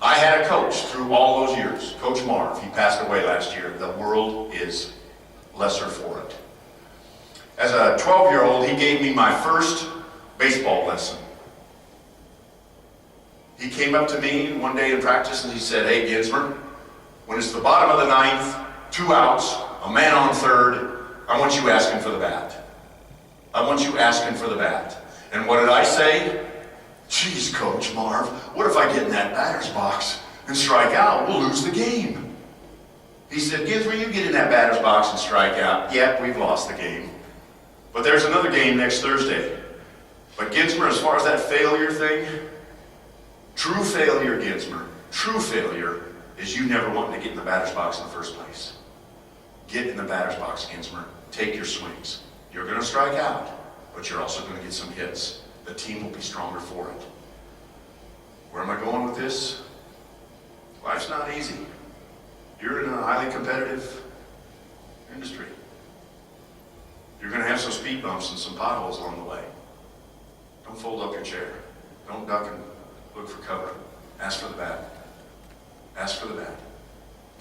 I had a coach through all those years, Coach Marv. He passed away last year. The world is lesser for it. As a 12-year-old, he gave me my first baseball lesson. He came up to me one day in practice and he said, "Hey, Genzmer, when it's the bottom of the ninth, 2 outs, a man on third, I want you asking for the bat. I want you asking for the bat." And what did I say? "Geez, Coach Marv, what if I get in that batter's box and strike out? We'll lose the game." He said, "Genzmer, you get in that batter's box and strike out. Yep, we've lost the game. But there's another game next Thursday. But Genzmer, as far as that failure thing, true failure, Genzmer, true failure is you never wanting to get in the batter's box in the first place. Get in the batter's box, Genzmer. Take your swings. You're going to strike out, but you're also going to get some hits. The team will be stronger for it." Where am I going with this? Life's not easy. You're in a highly competitive industry. You're going to have some speed bumps and some potholes along the way. Don't fold up your chair. Don't duck and look for cover. Ask for the bat. Ask for the bat.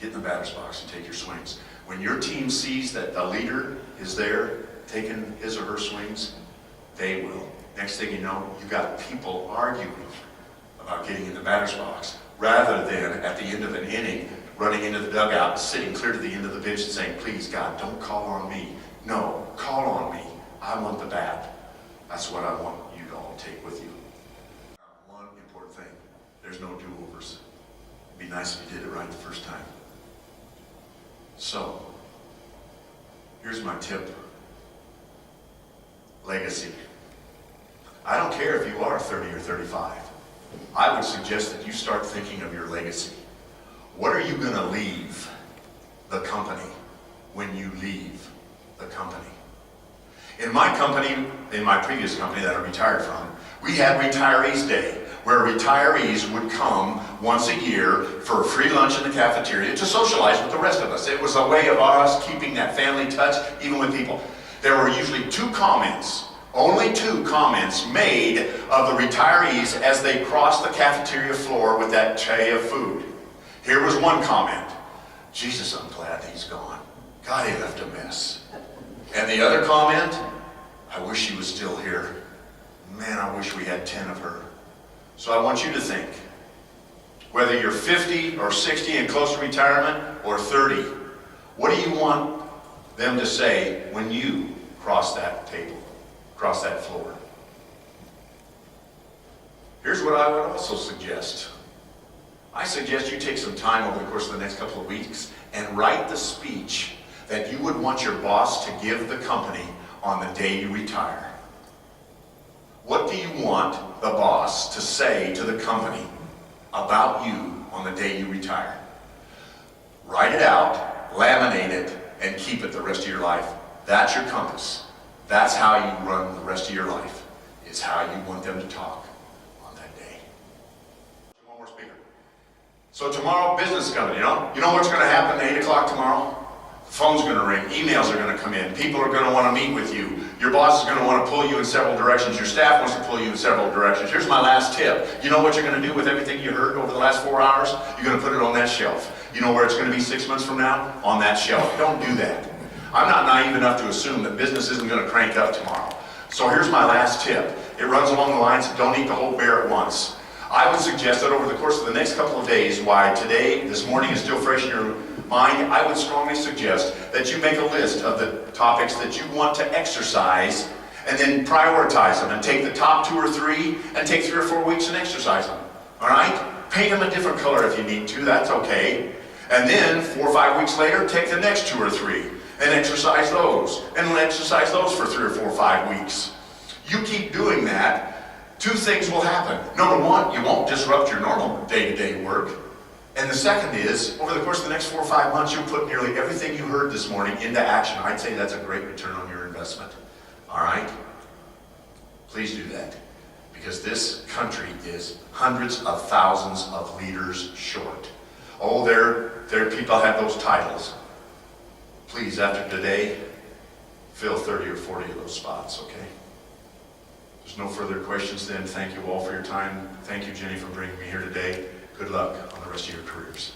Get in the batter's box and take your swings. When your team sees that the leader is there taking his or her swings, they will. Next thing you know, you've got people arguing about getting in the batter's box, rather than at the end of an inning, running into the dugout, sitting clear to the end of the bench and saying, "Please, God, don't call on me. No, call on me. I want the bat." That's what I want you to all take with you. One important thing, there's no do-overs. It'd be nice if you did it right the first time. So, here's my tip. Legacy. I don't care if you are 30 or 35. I would suggest that you start thinking of your legacy. What are you going to leave the company when you leave the company? In my company, in my previous company that I retired from, we had Retirees Day, where retirees would come once a year for a free lunch in the cafeteria to socialize with the rest of us. It was a way of us keeping that family touch, even with people. There were usually 2 comments, only 2 comments made of the retirees as they crossed the cafeteria floor with that tray of food. Here was one comment: "Jesus, I'm glad he's gone. God, he left a mess." And the other comment: "I wish she was still here. Man, I wish we had 10 of her." So I want you to think, whether you're 50 or 60 and close to retirement, or 30, what do you want them to say when you cross that table, cross that floor? Here's what I would also suggest. I suggest you take some time over the course of the next couple of weeks and write the speech that you would want your boss to give the company on the day you retire. What do you want the boss to say to the company about you on the day you retire? Write it out, laminate it, and keep it the rest of your life. That's your compass. That's how you run the rest of your life, is how you want them to talk on that day. One more speaker. So tomorrow, business is coming, you know what's going to happen at 8 o'clock tomorrow? The phone's going to ring, emails are going to come in, people are going to want to meet with you, your boss is going to want to pull you in several directions, your staff wants to pull you in several directions. Here's my last tip. You know what you're going to do with everything you heard over the last 4 hours? You're going to put it on that shelf. You know where it's going to be 6 months from now? On that shelf. Don't do that. I'm not naive enough to assume that business isn't going to crank up tomorrow. So here's my last tip. It runs along the lines of don't eat the whole bear at once. I would suggest that over the course of the next couple of days, why today, this morning is still fresh in your mind, I would strongly suggest that you make a list of the topics that you want to exercise and then prioritize them and take the top 2 or 3 and take 3 or 4 weeks and exercise them. All right? Paint them a different color if you need to, that's okay. And then 4 or 5 weeks later, take the next 2 or 3 and exercise those. And then exercise those for 3 or 4 or 5 weeks. You keep doing that, 2 things will happen. Number 1, you won't disrupt your normal day-to-day work. And the second is, over the course of the next 4 or 5 months, you'll put nearly everything you heard this morning into action. I'd say that's a great return on your investment. All right? Please do that. Because this country is hundreds of thousands of leaders short. Oh, their people have those titles. Please, after today, fill 30 or 40 of those spots, okay? There's no further questions then. Thank you all for your time. Thank you, Jenny, for bringing me here today. Good luck. rest of your careers.